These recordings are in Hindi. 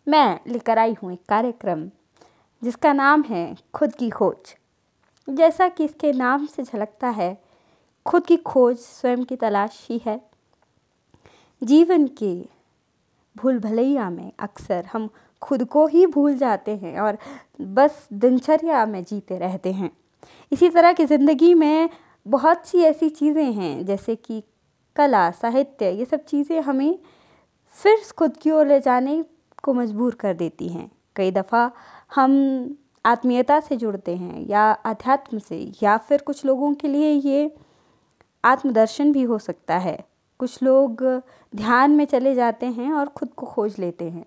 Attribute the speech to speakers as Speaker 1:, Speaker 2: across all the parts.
Speaker 1: मैं लेकर आई हूँ एक कार्यक्रम जिसका नाम है खुद की खोज। जैसा कि इसके नाम से झलकता है, खुद की खोज स्वयं की तलाश ही है। जीवन के भूल भलैया में अक्सर हम खुद को ही भूल जाते हैं और बस दिनचर्या में जीते रहते हैं। इसी तरह की ज़िंदगी में बहुत सी ऐसी चीज़ें हैं जैसे कि कला, साहित्य, ये सब चीज़ें हमें फिर खुद की ओर ले जाने को मजबूर कर देती हैं। कई दफ़ा हम आत्मीयता से जुड़ते हैं या अध्यात्म से, या फिर कुछ लोगों के लिए ये आत्मदर्शन भी हो सकता है। कुछ लोग ध्यान में चले जाते हैं और खुद को खोज लेते हैं।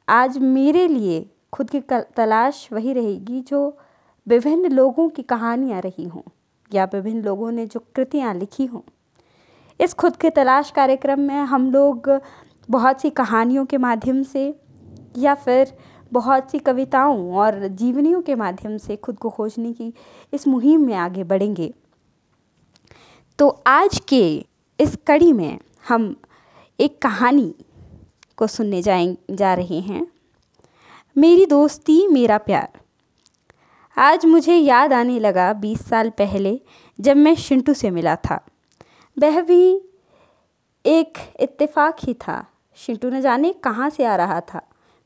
Speaker 1: आज मेरे लिए खुद की तलाश वही रहेगी जो विभिन्न लोगों की कहानियाँ रही हों या विभिन्न लोगों ने जो कृतियाँ लिखी हों। इस खुद की तलाश कार्यक्रम में हम लोग बहुत सी कहानियों के माध्यम से या फिर बहुत सी कविताओं और जीवनियों के माध्यम से खुद को खोजने की इस मुहिम में आगे बढ़ेंगे। तो आज के इस कड़ी में हम एक कहानी को सुनने जा रहे हैं। मेरी दोस्ती मेरा प्यार। आज मुझे याद आने लगा 20 साल पहले जब मैं शिंटू से मिला था। वह भी एक इत्तेफाक ही था। शिंटू न जाने कहाँ से आ रहा था।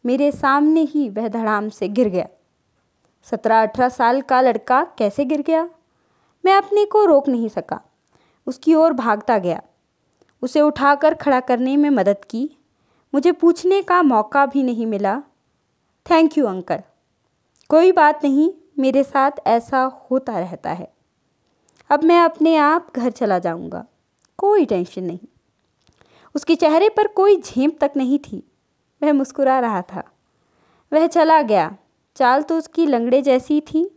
Speaker 1: मेरे सामने ही वह धड़ाम से गिर गया। 17-18 साल का लड़का कैसे गिर गया? मैं अपने को रोक नहीं सका, उसकी ओर भागता गया। उसे उठाकर खड़ा करने में मदद की। मुझे पूछने का मौका भी नहीं मिला, थैंक यू अंकल। कोई बात नहीं, मेरे साथ ऐसा होता रहता है। अब मैं अपने आप घर चला जाऊंगा, कोई टेंशन नहीं। उसके चेहरे पर कोई झेंप तक नहीं थी। वह मुस्कुरा रहा था। वह चला गया। चाल तो उसकी लंगड़े जैसी थी।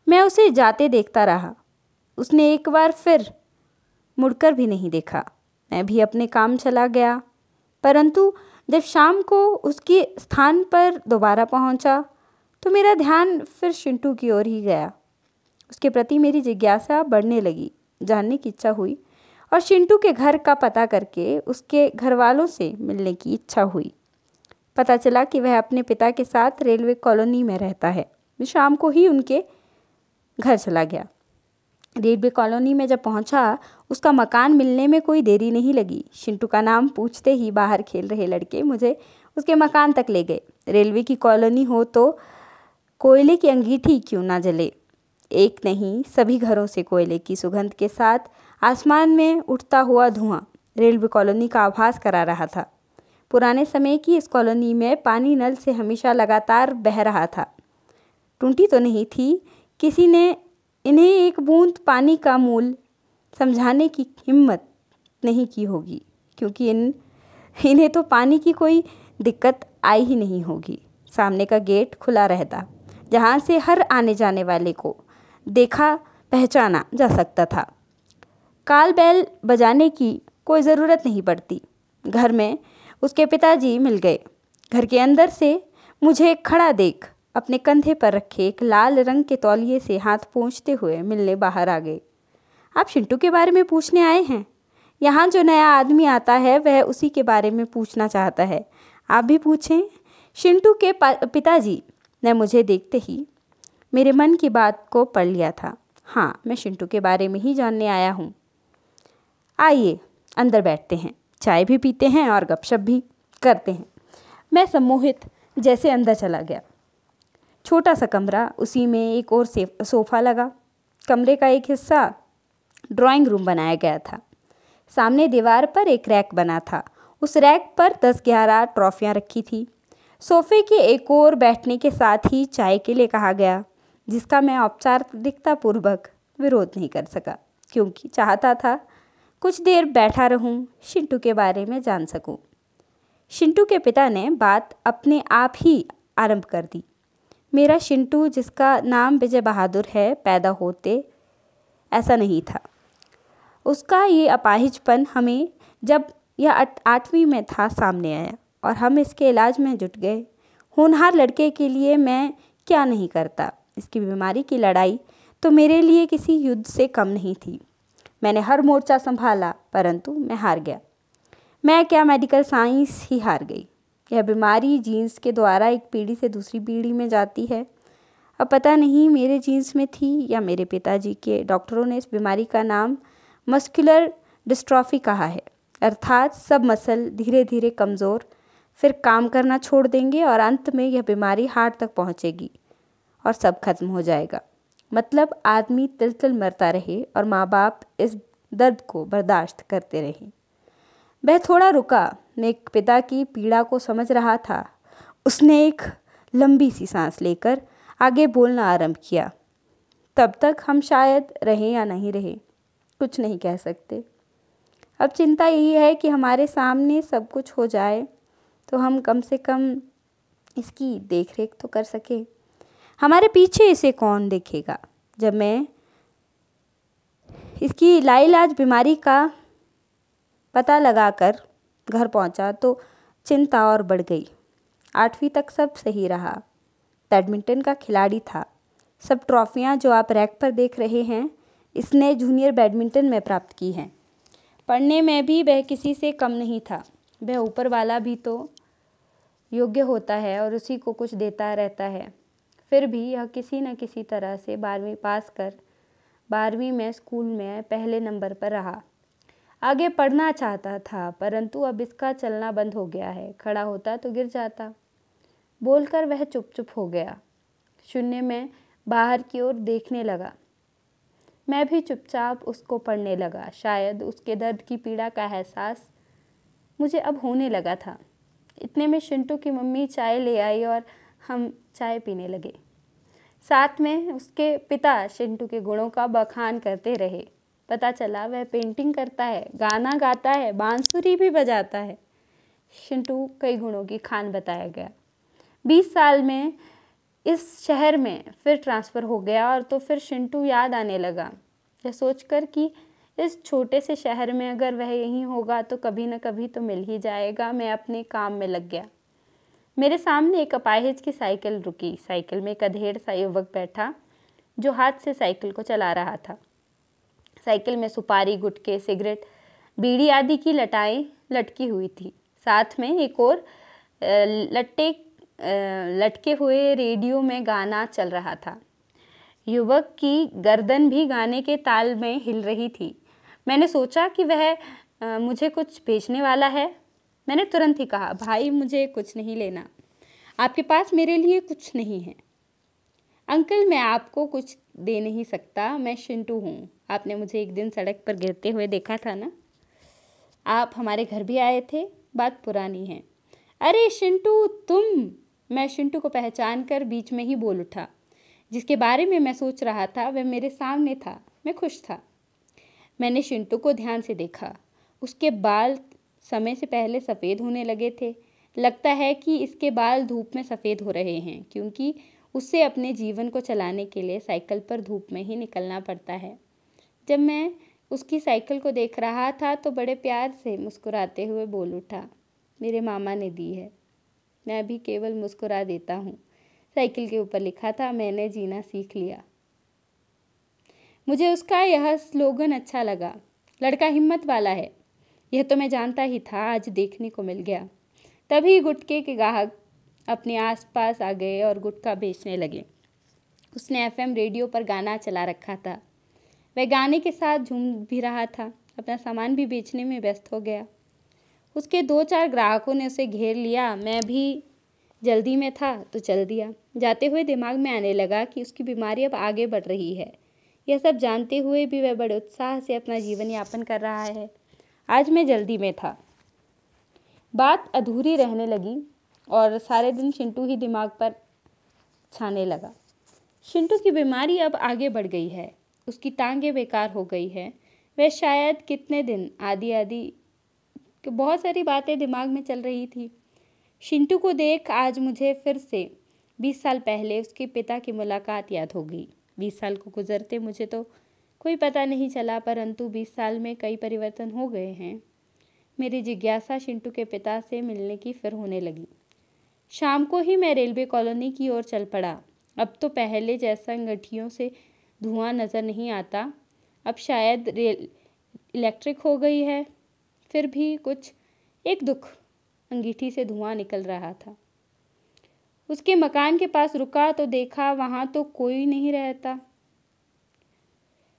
Speaker 1: मैं उसे जाते देखता रहा। उसने एक बार फिर मुड़कर भी नहीं देखा। मैं भी अपने काम चला गया। परंतु जब शाम को उसके स्थान पर दोबारा पहुंचा तो मेरा ध्यान फिर शिंटू की ओर ही गया। उसके प्रति मेरी जिज्ञासा बढ़ने लगी। जानने की इच्छा हुई और शिंटू के घर का पता करके उसके घर वालों से मिलने की इच्छा हुई। पता चला कि वह अपने पिता के साथ रेलवे कॉलोनी में रहता है। मैं शाम को ही उनके घर चला गया। रेलवे कॉलोनी में जब पहुंचा, उसका मकान मिलने में कोई देरी नहीं लगी। शिंटू का नाम पूछते ही बाहर खेल रहे लड़के मुझे उसके मकान तक ले गए। रेलवे की कॉलोनी हो तो कोयले की अंगीठी क्यों ना जले। एक नहीं, सभी घरों से कोयले की सुगंध के साथ आसमान में उठता हुआ धुआं रेलवे कॉलोनी का आभास करा रहा था। पुराने समय की इस कॉलोनी में पानी नल से हमेशा लगातार बह रहा था। टूटी तो नहीं थी। किसी ने इन्हें एक बूंद पानी का मूल समझाने की हिम्मत नहीं की होगी, क्योंकि इन्हें तो पानी की कोई दिक्कत आई ही नहीं होगी। सामने का गेट खुला रहता, जहाँ से हर आने जाने वाले को देखा पहचाना जा सकता था। काल बैल बजाने की कोई ज़रूरत नहीं पड़ती। घर में उसके पिताजी मिल गए। घर के अंदर से मुझे खड़ा देख अपने कंधे पर रखे एक लाल रंग के तौलिए से हाथ पोंछते हुए मिलने बाहर आ गए। आप शिंटू के बारे में पूछने आए हैं? यहाँ जो नया आदमी आता है वह उसी के बारे में पूछना चाहता है। आप भी पूछें। शिंटू के पिताजी ने मुझे देखते ही मेरे मन की बात को पढ़ लिया था। हाँ, मैं शिंटू के बारे में ही जानने आया हूँ। आइए अंदर बैठते हैं, चाय भी पीते हैं और गपशप भी करते हैं। मैं सम्मोहित जैसे अंदर चला गया। छोटा सा कमरा, उसी में एक और सोफ़ा लगा। कमरे का एक हिस्सा ड्राइंग रूम बनाया गया था। सामने दीवार पर एक रैक बना था। उस रैक पर 10-11 ट्रॉफियाँ रखी थी। सोफ़े के एक और बैठने के साथ ही चाय के लिए कहा गया, जिसका मैं औपचारिकतापूर्वक विरोध नहीं कर सका, क्योंकि चाहता था कुछ देर बैठा रहूं, शिंटू के बारे में जान सकूं। शिंटू के पिता ने बात अपने आप ही आरंभ कर दी। मेरा शिंटू, जिसका नाम विजय बहादुर है, पैदा होते ऐसा नहीं था। उसका ये अपाहिजपन हमें जब यह 8वीं में था सामने आया और हम इसके इलाज में जुट गए। होनहार लड़के के लिए मैं क्या नहीं करता। इसकी बीमारी की लड़ाई तो मेरे लिए किसी युद्ध से कम नहीं थी। मैंने हर मोर्चा संभाला, परंतु मैं हार गया। मैं क्या, मेडिकल साइंस ही हार गई। यह बीमारी जीन्स के द्वारा एक पीढ़ी से दूसरी पीढ़ी में जाती है। अब पता नहीं मेरे जीन्स में थी या मेरे पिताजी के। डॉक्टरों ने इस बीमारी का नाम मस्कुलर डिस्ट्रॉफी कहा है, अर्थात सब मसल धीरे धीरे कमज़ोर, फिर काम करना छोड़ देंगे और अंत में यह बीमारी हार्ट तक पहुंचेगी और सब खत्म हो जाएगा। मतलब आदमी तिल तिल मरता रहे और माँ बाप इस दर्द को बर्दाश्त करते रहे। वह थोड़ा रुका। मैं एक पिता की पीड़ा को समझ रहा था। उसने एक लंबी सी सांस लेकर आगे बोलना आरंभ किया। तब तक हम शायद रहें या नहीं रहें, कुछ नहीं कह सकते। अब चिंता यही है कि हमारे सामने सब कुछ हो जाए तो हम कम से कम इसकी देखरेख तो कर सकें। हमारे पीछे इसे कौन देखेगा? जब मैं इसकी लाइलाज बीमारी का पता लगाकर घर पहुंचा तो चिंता और बढ़ गई। 8वीं तक सब सही रहा। बैडमिंटन का खिलाड़ी था। सब ट्रॉफियां जो आप रैक पर देख रहे हैं, इसने जूनियर बैडमिंटन में प्राप्त की हैं। पढ़ने में भी वह किसी से कम नहीं था। वह ऊपर वाला भी तो योग्य होता है और उसी को कुछ देता रहता है। फिर भी यह किसी न किसी तरह से 12वीं पास कर 12वीं में स्कूल में पहले नंबर पर रहा। आगे पढ़ना चाहता था, परंतु अब इसका चलना बंद हो गया है। खड़ा होता तो गिर जाता। बोलकर वह चुप चुप हो गया। शून्य में बाहर की ओर देखने लगा। मैं भी चुपचाप उसको पढ़ने लगा। शायद उसके दर्द की पीड़ा का एहसास मुझे अब होने लगा था। इतने में शिंटू की मम्मी चाय ले आई और हम चाय पीने लगे। साथ में उसके पिता शिंटू के गुणों का बखान करते रहे। पता चला वह पेंटिंग करता है, गाना गाता है, बांसुरी भी बजाता है। शिंटू कई गुणों की खान बताया गया। 20 साल में इस शहर में फिर ट्रांसफ़र हो गया और तो फिर शिंटू याद आने लगा, यह सोचकर कि इस छोटे से शहर में अगर वह यहीं होगा तो कभी न कभी तो मिल ही जाएगा। मैं अपने काम में लग गया। मेरे सामने एक अपाहिज की साइकिल रुकी। साइकिल में एक अधेड़ सा युवक बैठा जो हाथ से साइकिल को चला रहा था। साइकिल में सुपारी, गुटखे, सिगरेट, बीड़ी आदि की लटाएं लटकी हुई थी। साथ में एक और लटके हुए रेडियो में गाना चल रहा था। युवक की गर्दन भी गाने के ताल में हिल रही थी। मैंने सोचा कि वह मुझे कुछ बेचने वाला है। मैंने तुरंत ही कहा, भाई मुझे कुछ नहीं लेना, आपके पास मेरे लिए कुछ नहीं है। अंकल मैं आपको कुछ दे नहीं सकता, मैं शिंटू हूँ। आपने मुझे एक दिन सड़क पर गिरते हुए देखा था ना? आप हमारे घर भी आए थे, बात पुरानी है। अरे शिंटू तुम! मैं शिंटू को पहचान कर बीच में ही बोल उठा। जिसके बारे में मैं सोच रहा था वह मेरे सामने था। मैं खुश था। मैंने शिंटू को ध्यान से देखा। उसके बाल समय से पहले सफ़ेद होने लगे थे। लगता है कि इसके बाल धूप में सफ़ेद हो रहे हैं, क्योंकि उससे अपने जीवन को चलाने के लिए साइकिल पर धूप में ही निकलना पड़ता है। जब मैं उसकी साइकिल को देख रहा था तो बड़े प्यार से मुस्कुराते हुए बोल उठा, मेरे मामा ने दी है, मैं भी केवल मुस्कुरा देता हूँ। साइकिल के ऊपर लिखा था, मैंने जीना सीख लिया। मुझे उसका यह स्लोगन अच्छा लगा। लड़का हिम्मत वाला है, यह तो मैं जानता ही था, आज देखने को मिल गया। तभी गुटखे के ग्राहक अपने आसपास आ गए और गुटखा बेचने लगे। उसने एफएम रेडियो पर गाना चला रखा था। वह गाने के साथ झूम भी रहा था, अपना सामान भी बेचने में व्यस्त हो गया। उसके 2-4 ग्राहकों ने उसे घेर लिया। मैं भी जल्दी में था तो चल दिया। जाते हुए दिमाग में आने लगा कि उसकी बीमारी अब आगे बढ़ रही है। यह सब जानते हुए भी वह बड़े उत्साह से अपना जीवन यापन कर रहा है। आज मैं जल्दी में था। बात अधूरी रहने लगी और सारे दिन शिंटू ही दिमाग पर छाने लगा। शिंटू की बीमारी अब आगे बढ़ गई है। उसकी टांगें बेकार हो गई है। वह शायद कितने दिन आदि बहुत सारी बातें दिमाग में चल रही थी। शिंटू को देख आज मुझे फिर से 20 साल पहले उसके पिता की मुलाकात याद हो गई। 20 साल को गुजरते मुझे तो कोई पता नहीं चला, परंतु 20 साल में कई परिवर्तन हो गए हैं। मेरी जिज्ञासा शिंटू के पिता से मिलने की फिर होने लगी। शाम को ही मैं रेलवे कॉलोनी की ओर चल पड़ा। अब तो पहले जैसा गठियों से धुआं नज़र नहीं आता। अब शायद रेल इलेक्ट्रिक हो गई है। फिर भी कुछ एक दुख अंगीठी से धुआं निकल रहा था। उसके मकान के पास रुका तो देखा वहां तो कोई नहीं रहता।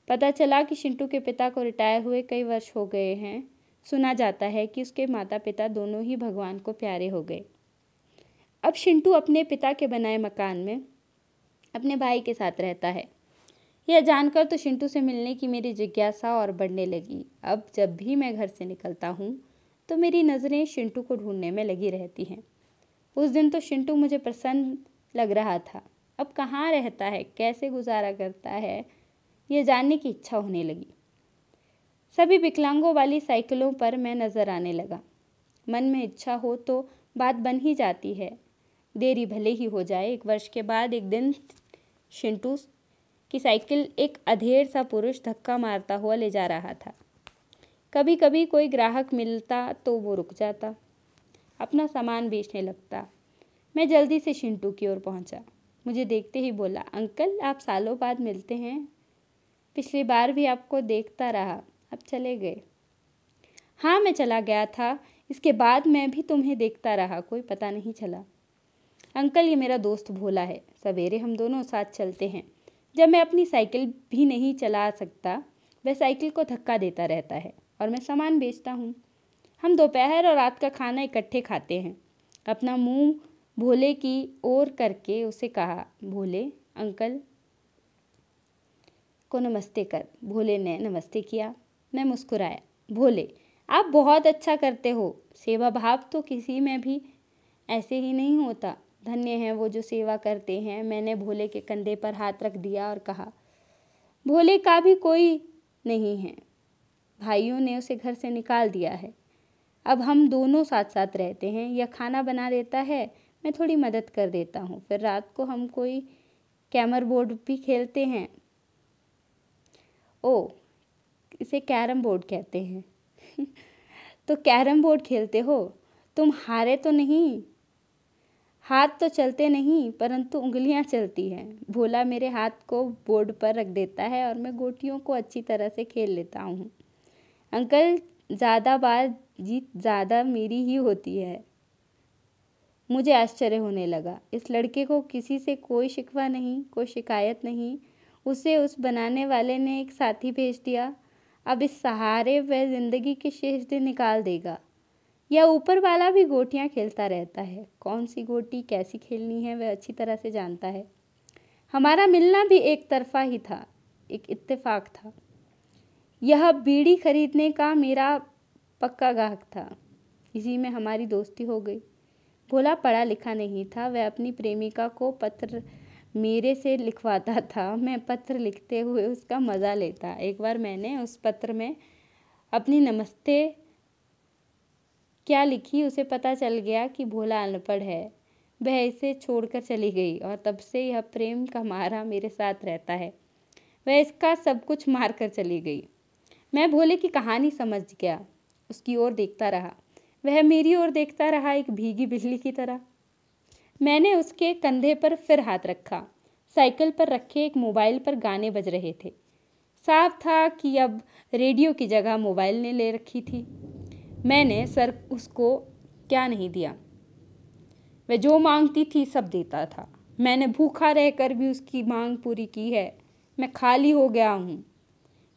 Speaker 1: पता चला कि चिंटू के पिता को रिटायर हुए कई वर्ष हो गए हैं। सुना जाता है कि उसके माता पिता दोनों ही भगवान को प्यारे हो गए। अब चिंटू अपने पिता के बनाए मकान में अपने भाई के साथ रहता है। यह जानकर तो चिंटू से मिलने की मेरी जिज्ञासा और बढ़ने लगी। अब जब भी मैं घर से निकलता हूँ तो मेरी नज़रें चिंटू को ढूंढने में लगी रहती हैं। उस दिन तो चिंटू मुझे प्रसन्न लग रहा था। अब कहाँ रहता है, कैसे गुजारा करता है, यह जानने की इच्छा होने लगी। सभी विकलांगों वाली साइकिलों पर मैं नज़र आने लगा। मन में इच्छा हो तो बात बन ही जाती है, देरी भले ही हो जाए। 1 वर्ष के बाद एक दिन चिंटू की साइकिल एक अधेड़ सा पुरुष धक्का मारता हुआ ले जा रहा था। कभी कभी कोई ग्राहक मिलता तो वो रुक जाता, अपना सामान बेचने लगता। मैं जल्दी से चिंटू की ओर पहुंचा। मुझे देखते ही बोला, अंकल आप सालों बाद मिलते हैं। पिछली बार भी आपको देखता रहा, अब चले गए। हाँ मैं चला गया था, इसके बाद मैं भी तुम्हें देखता रहा, कोई पता नहीं चला। अंकल ये मेरा दोस्त भोला है, सवेरे हम दोनों साथ चलते हैं। जब मैं अपनी साइकिल भी नहीं चला सकता वह साइकिल को धक्का देता रहता है और मैं सामान बेचता हूँ। हम दोपहर और रात का खाना इकट्ठे खाते हैं। अपना मुंह भोले की ओर करके उसे कहा, भोले अंकल को नमस्ते कर। भोले ने नमस्ते किया। मैं मुस्कुराया। भोले आप बहुत अच्छा करते हो, सेवा भाव तो किसी में भी ऐसे ही नहीं होता। धन्य है वो जो सेवा करते हैं। मैंने भोले के कंधे पर हाथ रख दिया और कहा, भोले का भी कोई नहीं है, भाइयों ने उसे घर से निकाल दिया है। अब हम दोनों साथ साथ रहते हैं। यह खाना बना देता है, मैं थोड़ी मदद कर देता हूँ। फिर रात को हम कोई कैरम बोर्ड भी खेलते हैं। ओ इसे कैरम बोर्ड कहते हैं। तो कैरम बोर्ड खेलते हो, तुम हारे तो नहीं? हाथ तो चलते नहीं परंतु उंगलियां चलती हैं। भोला मेरे हाथ को बोर्ड पर रख देता है और मैं गोटियों को अच्छी तरह से खेल लेता हूँ। अंकल ज़्यादा बार जीत ज़्यादा मेरी ही होती है। मुझे आश्चर्य होने लगा। इस लड़के को किसी से कोई शिकवा नहीं, कोई शिकायत नहीं। उसे उस बनाने वाले ने एक साथी भेज दिया। अब इस सहारे वह जिंदगी के शेष दिन निकाल देगा। या ऊपर वाला भी गोटियां खेलता रहता है। कौन सी गोटी कैसी खेलनी है वह अच्छी तरह से जानता है। हमारा मिलना भी एक तरफा ही था, एक इत्तेफाक था। यह बीड़ी खरीदने का मेरा पक्का ग्राहक था। इसी में हमारी दोस्ती हो गई। भोला पढ़ा लिखा नहीं था। वह अपनी प्रेमिका को पत्र मेरे से लिखवाता था। मैं पत्र लिखते हुए उसका मज़ा लेता। एक बार मैंने उस पत्र में अपनी नमस्ते क्या लिखी, उसे पता चल गया कि भोला अनपढ़ है। वह इसे छोड़कर चली गई और तब से यह प्रेम का मारा मेरे साथ रहता है। वह इसका सब कुछ मार कर चली गई। मैं भोले की कहानी समझ गया, उसकी ओर देखता रहा। वह मेरी ओर देखता रहा, एक भीगी बिजली की तरह। मैंने उसके कंधे पर फिर हाथ रखा। साइकिल पर रखे एक मोबाइल पर गाने बज रहे थे। साफ था कि अब रेडियो की जगह मोबाइल ने ले रखी थी। मैंने सर उसको क्या नहीं दिया। वह जो मांगती थी सब देता था। मैंने भूखा रहकर भी उसकी मांग पूरी की है। मैं खाली हो गया हूँ।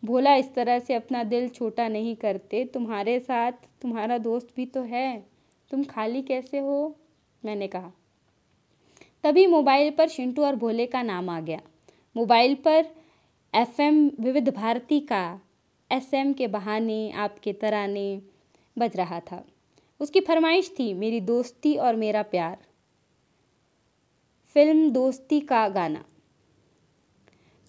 Speaker 1: भोला इस तरह से अपना दिल छोटा नहीं करते। तुम्हारे साथ तुम्हारा दोस्त भी तो है, तुम खाली कैसे हो? मैंने कहा। तभी मोबाइल पर चिंटू और भोले का नाम आ गया। मोबाइल पर FM विविध भारती का SM के बहाने आपके तराने बज रहा था। उसकी फरमाइश थी मेरी दोस्ती और मेरा प्यार, फिल्म दोस्ती का गाना।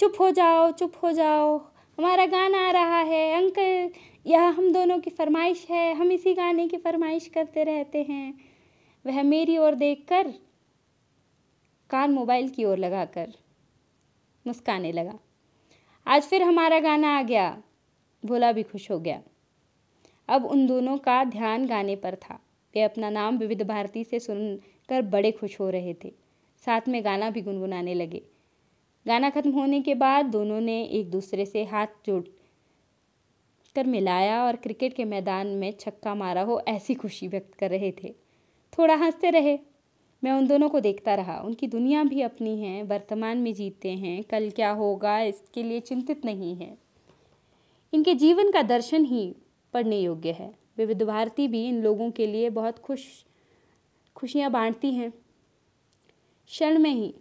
Speaker 1: चुप हो जाओ, चुप हो जाओ, हमारा गाना आ रहा है अंकल, यह हम दोनों की फरमाइश है, हम इसी गाने की फरमाइश करते रहते हैं। वह मेरी ओर देखकर कान मोबाइल की ओर लगाकर मुस्काने लगा। आज फिर हमारा गाना आ गया। भोला भी खुश हो गया। अब उन दोनों का ध्यान गाने पर था। वे अपना नाम विविध भारती से सुनकर बड़े खुश हो रहे थे। साथ में गाना भी गुनगुनाने लगे। गाना खत्म होने के बाद दोनों ने एक दूसरे से हाथ जोड़ कर मिलाया और क्रिकेट के मैदान में छक्का मारा हो ऐसी खुशी व्यक्त कर रहे थे। थोड़ा हंसते रहे। मैं उन दोनों को देखता रहा। उनकी दुनिया भी अपनी है, वर्तमान में जीते हैं, कल क्या होगा इसके लिए चिंतित नहीं है। इनके जीवन का दर्शन ही पढ़ने योग्य है। विविध भारती भी इन लोगों के लिए बहुत खुशियाँ बांटती हैं। क्षण में ही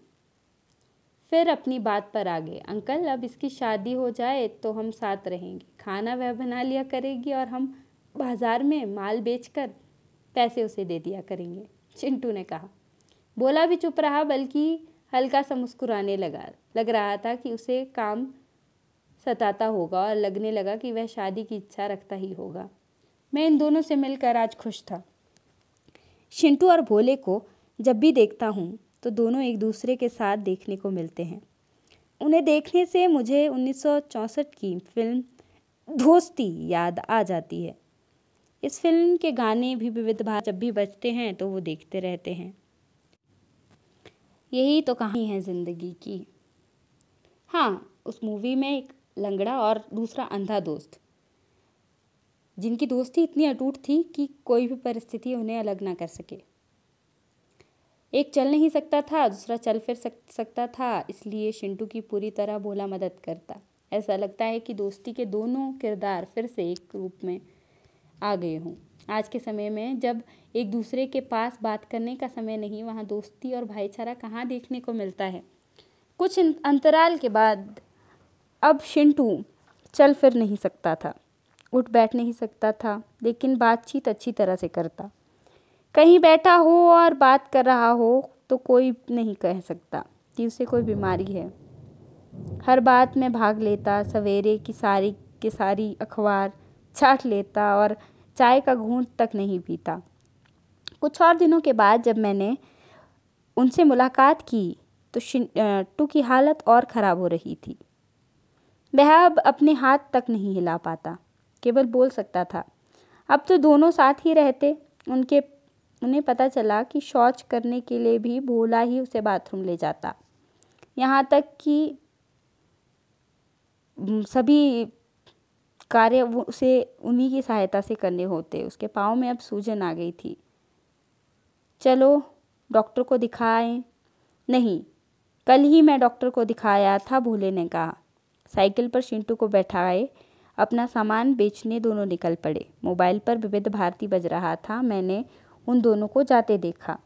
Speaker 1: फिर अपनी बात पर आ गए। अंकल, अब इसकी शादी हो जाए तो हम साथ रहेंगे। खाना वह बना लिया करेगी और हम बाजार में माल बेचकर पैसे उसे दे दिया करेंगे, चिंटू ने कहा। बोला भी चुप रहा, बल्कि हल्का सा मुस्कुराने लग रहा था कि उसे काम सताता होगा और लगने लगा कि वह शादी की इच्छा रखता ही होगा। मैं इन दोनों से मिलकर आज खुश था। चिंटू और भोले को जब भी देखता हूँ तो दोनों एक दूसरे के साथ देखने को मिलते हैं। उन्हें देखने से मुझे 1964 की फिल्म दोस्ती याद आ जाती है। इस फिल्म के गाने भी विविध भारती जब भी बजते हैं तो वो देखते रहते हैं। यही तो कहानी है ज़िंदगी की। हाँ, उस मूवी में एक लंगड़ा और दूसरा अंधा दोस्त, जिनकी दोस्ती इतनी अटूट थी कि कोई भी परिस्थिति उन्हें अलग ना कर सके। एक चल नहीं सकता था, दूसरा चल फिर सकता था, इसलिए चिंटू की पूरी तरह भोला मदद करता। ऐसा लगता है कि दोस्ती के दोनों किरदार फिर से एक रूप में आ गए हों। आज के समय में जब एक दूसरे के पास बात करने का समय नहीं, वहाँ दोस्ती और भाईचारा कहाँ देखने को मिलता है। कुछ अंतराल के बाद अब चिंटू चल फिर नहीं सकता था, उठ बैठ नहीं सकता था, लेकिन बातचीत अच्छी तरह से करता। कहीं बैठा हो और बात कर रहा हो तो कोई नहीं कह सकता कि उसे कोई बीमारी है। हर बात में भाग लेता, सवेरे की सारी अखबार छाट लेता और चाय का घूंट तक नहीं पीता। कुछ और दिनों के बाद जब मैंने उनसे मुलाकात की तो चिंटू की हालत और ख़राब हो रही थी। वह अब अपने हाथ तक नहीं हिला पाता, केवल बोल सकता था। अब तो दोनों साथ ही रहते। उन्हें पता चला कि शौच करने के लिए भी भोला ही उसे बाथरूम ले जाता। यहाँ तक कि सभी कार्य उसे उन्हीं की सहायता से करने होते। उसके पाँव में अब सूजन आ गई थी। चलो डॉक्टर को दिखाएं। नहीं, कल ही मैं डॉक्टर को दिखाया था, भोले ने कहा। साइकिल पर चिंटू को बैठाए अपना सामान बेचने दोनों निकल पड़े। मोबाइल पर विविध भारती बज रहा था। मैंने उन दोनों को जाते देखा।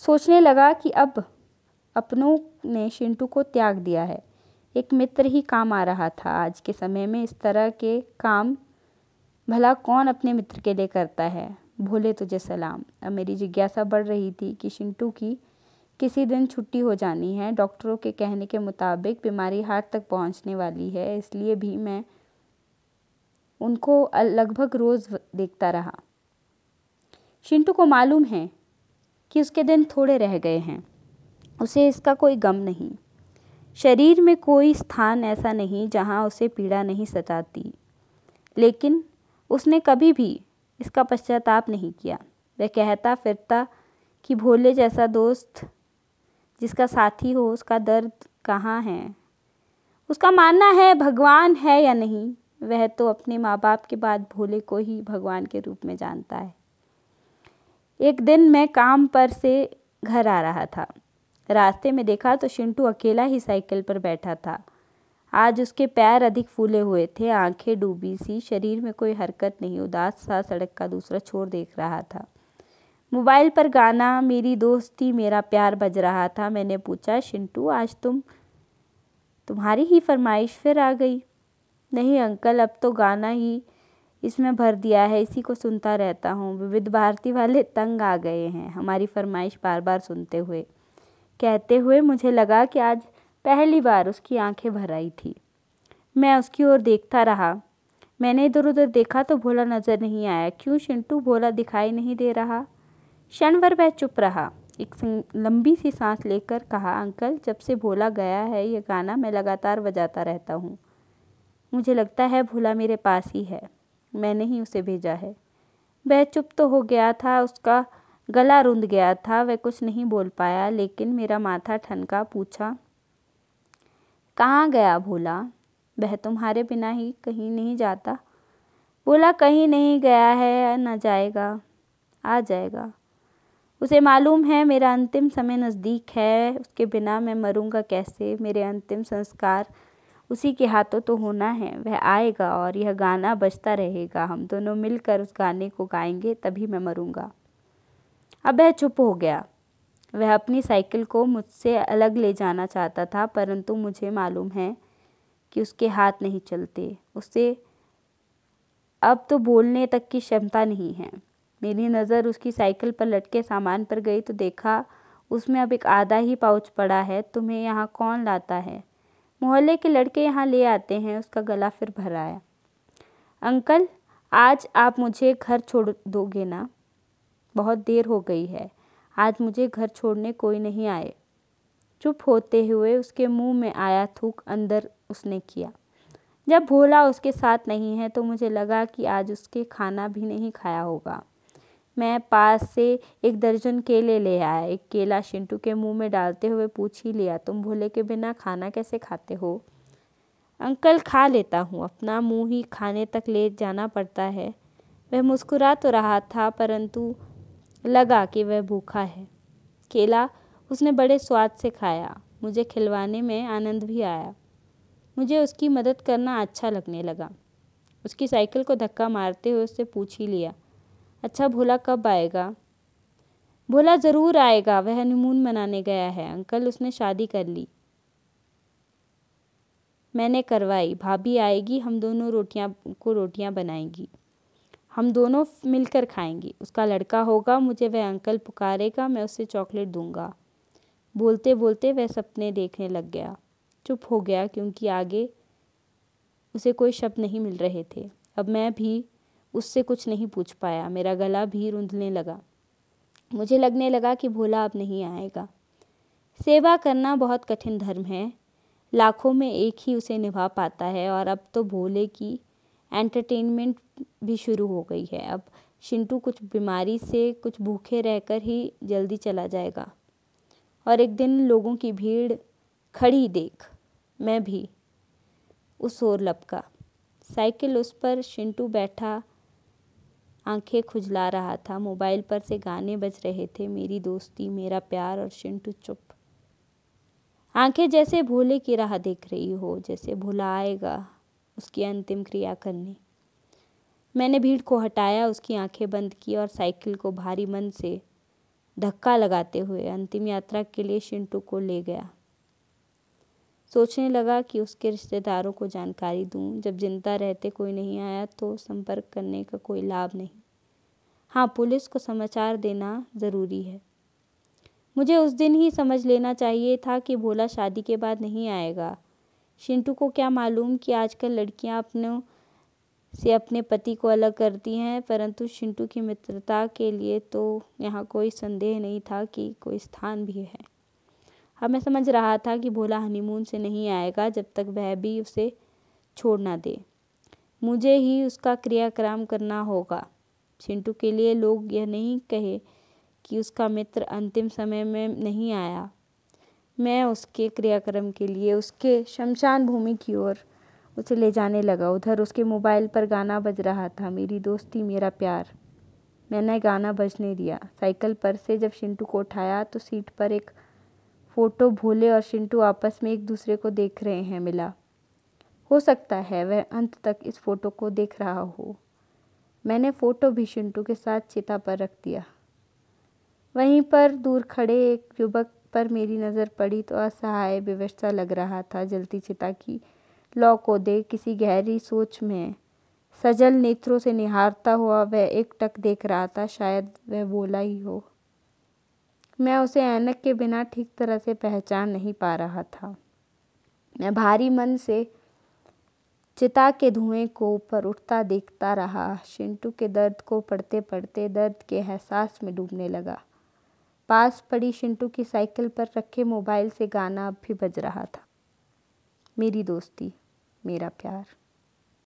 Speaker 1: सोचने लगा कि अब अपनों ने चिंटू को त्याग दिया है। एक मित्र ही काम आ रहा था। आज के समय में इस तरह के काम भला कौन अपने मित्र के लिए करता है। भोले तुझे सलाम। अब मेरी जिज्ञासा बढ़ रही थी कि चिंटू की किसी दिन छुट्टी हो जानी है। डॉक्टरों के कहने के मुताबिक बीमारी हार्ट तक पहुंचने वाली है, इसलिए भी मैं उनको लगभग रोज़ देखता रहा। चिंटू को मालूम है कि उसके दिन थोड़े रह गए हैं। उसे इसका कोई गम नहीं। शरीर में कोई स्थान ऐसा नहीं जहां उसे पीड़ा नहीं सताती, लेकिन उसने कभी भी इसका पश्चाताप नहीं किया। वह कहता फिरता कि भोले जैसा दोस्त जिसका साथी हो, उसका दर्द कहाँ है। उसका मानना है भगवान है या नहीं, वह तो अपने माँ बाप के बाद भोले को ही भगवान के रूप में जानता है। एक दिन मैं काम पर से घर आ रहा था। रास्ते में देखा तो चिंटू अकेला ही साइकिल पर बैठा था। आज उसके पैर अधिक फूले हुए थे, आंखें डूबी सी, शरीर में कोई हरकत नहीं, उदास सा सड़क का दूसरा छोर देख रहा था। मोबाइल पर गाना मेरी दोस्ती मेरा प्यार बज रहा था। मैंने पूछा, चिंटू आज तुम्हारी ही फरमाइश फिर आ गई। नहीं अंकल, अब तो गाना ही इसमें भर दिया है, इसी को सुनता रहता हूँ। विविध भारती वाले तंग आ गए हैं हमारी फरमाइश बार बार सुनते हुए। कहते हुए मुझे लगा कि आज पहली बार उसकी आंखें भर आई थी। मैं उसकी ओर देखता रहा। मैंने इधर उधर देखा तो भोला नजर नहीं आया। क्यों चिंटू, भोला दिखाई नहीं दे रहा? क्षण भर वह चुप रहा। एक लंबी सी सांस लेकर कहा, अंकल, जब से भोला गया है ये गाना मैं लगातार बजाता रहता हूँ। मुझे लगता है भोला मेरे पास ही है, मैंने ही उसे भेजा है। वह चुप तो हो गया था, उसका गला रुंध गया था, वह कुछ नहीं बोल पाया। लेकिन मेरा माथा ठनका। पूछा, कहाँ गया भोला? वह तुम्हारे बिना ही कहीं नहीं जाता। बोला, कहीं नहीं गया है, न जाएगा, आ जाएगा। उसे मालूम है मेरा अंतिम समय नज़दीक है, उसके बिना मैं मरूंगा कैसे। मेरे अंतिम संस्कार उसी के हाथों तो होना है। वह आएगा और यह गाना बजता रहेगा, हम दोनों मिलकर उस गाने को गाएंगे, तभी मैं मरूंगा। अब वह चुप हो गया। वह अपनी साइकिल को मुझसे अलग ले जाना चाहता था, परंतु मुझे मालूम है कि उसके हाथ नहीं चलते। उसे अब तो बोलने तक की क्षमता नहीं है। मेरी नज़र उसकी साइकिल पर लटके सामान पर गई तो देखा उसमें अब एक आधा ही पाउच पड़ा है। तुम्हें यहाँ कौन लाता है? मोहल्ले के लड़के यहाँ ले आते हैं। उसका गला फिर भर आया। अंकल, आज आप मुझे घर छोड़ दोगे ना? बहुत देर हो गई है, आज मुझे घर छोड़ने कोई नहीं आए। चुप होते हुए उसके मुंह में आया थूक अंदर उसने किया। जब भोला उसके साथ नहीं है तो मुझे लगा कि आज उसके खाना भी नहीं खाया होगा। मैं पास से एक दर्जन केले ले आया। एक केला चिंटू के मुंह में डालते हुए पूछ ही लिया, तुम भोले के बिना खाना कैसे खाते हो? अंकल, खा लेता हूँ, अपना मुंह ही खाने तक ले जाना पड़ता है। वह मुस्कुरा तो रहा था, परंतु लगा कि वह भूखा है। केला उसने बड़े स्वाद से खाया। मुझे खिलवाने में आनंद भी आया। मुझे उसकी मदद करना अच्छा लगने लगा। उसकी साइकिल को धक्का मारते हुए उससे पूछ ही लिया, अच्छा भोला कब आएगा? भोला ज़रूर आएगा, वह हनीमून मनाने गया है। अंकल, उसने शादी कर ली। मैंने करवाई। भाभी आएगी, हम दोनों रोटियां बनाएंगी, हम दोनों मिलकर खाएंगी। उसका लड़का होगा, मुझे वह अंकल पुकारेगा, मैं उसे चॉकलेट दूंगा। बोलते बोलते वह सपने देखने लग गया। चुप हो गया क्योंकि आगे उसे कोई शब्द नहीं मिल रहे थे। अब मैं भी उससे कुछ नहीं पूछ पाया। मेरा गला भी रुंधने लगा। मुझे लगने लगा कि भोला अब नहीं आएगा। सेवा करना बहुत कठिन धर्म है, लाखों में एक ही उसे निभा पाता है। और अब तो भोले की एंटरटेनमेंट भी शुरू हो गई है। अब चिंटू कुछ बीमारी से, कुछ भूखे रहकर ही जल्दी चला जाएगा। और एक दिन लोगों की भीड़ खड़ी देख मैं भी उस ओर लपका। साइकिल उस पर चिंटू बैठा आंखें खुजला रहा था। मोबाइल पर से गाने बज रहे थे, मेरी दोस्ती, मेरा प्यार, और चिंटू चुप। आंखें जैसे भोले की राह देख रही हो, जैसे भोला आएगा उसकी अंतिम क्रिया करने। मैंने भीड़ को हटाया, उसकी आंखें बंद की और साइकिल को भारी मन से धक्का लगाते हुए अंतिम यात्रा के लिए चिंटू को ले गया। सोचने लगा कि उसके रिश्तेदारों को जानकारी दूं। जब जिंदा रहते कोई नहीं आया तो संपर्क करने का कोई लाभ नहीं। हाँ, पुलिस को समाचार देना ज़रूरी है। मुझे उस दिन ही समझ लेना चाहिए था कि भोला शादी के बाद नहीं आएगा। चिंटू को क्या मालूम कि आजकल लड़कियां अपनों से अपने पति को अलग करती हैं, परंतु चिंटू की मित्रता के लिए तो यहाँ कोई संदेह नहीं था कि कोई स्थान भी है। अब मैं समझ रहा था कि भोला हनीमून से नहीं आएगा जब तक वह भी उसे छोड़ ना दे। मुझे ही उसका क्रियाक्रम करना होगा। चिंटू के लिए लोग यह नहीं कहे कि उसका मित्र अंतिम समय में नहीं आया। मैं उसके क्रियाक्रम के लिए उसके शमशान भूमि की ओर उसे ले जाने लगा। उधर उसके मोबाइल पर गाना बज रहा था, मेरी दोस्ती, मेरा प्यार। मैंने गाना बजने दिया। साइकिल पर से जब चिंटू को उठाया तो सीट पर एक फ़ोटो भोले और चिंटू आपस में एक दूसरे को देख रहे हैं मिला। हो सकता है वह अंत तक इस फ़ोटो को देख रहा हो। मैंने फ़ोटो भी चिंटू के साथ चिता पर रख दिया। वहीं पर दूर खड़े एक युवक पर मेरी नज़र पड़ी तो असहाय विवशता लग रहा था। जलती चिता की लौ को देख किसी गहरी सोच में सजल नेत्रों से निहारता हुआ वह एकटक देख रहा था। शायद वह भोला ही हो। मैं उसे ऐनक के बिना ठीक तरह से पहचान नहीं पा रहा था। मैं भारी मन से चिता के धुएं को ऊपर उठता देखता रहा। चिंटू के दर्द को पढ़ते पढ़ते दर्द के एहसास में डूबने लगा। पास पड़ी चिंटू की साइकिल पर रखे मोबाइल से गाना अब भी बज रहा था, मेरी दोस्ती, मेरा प्यार।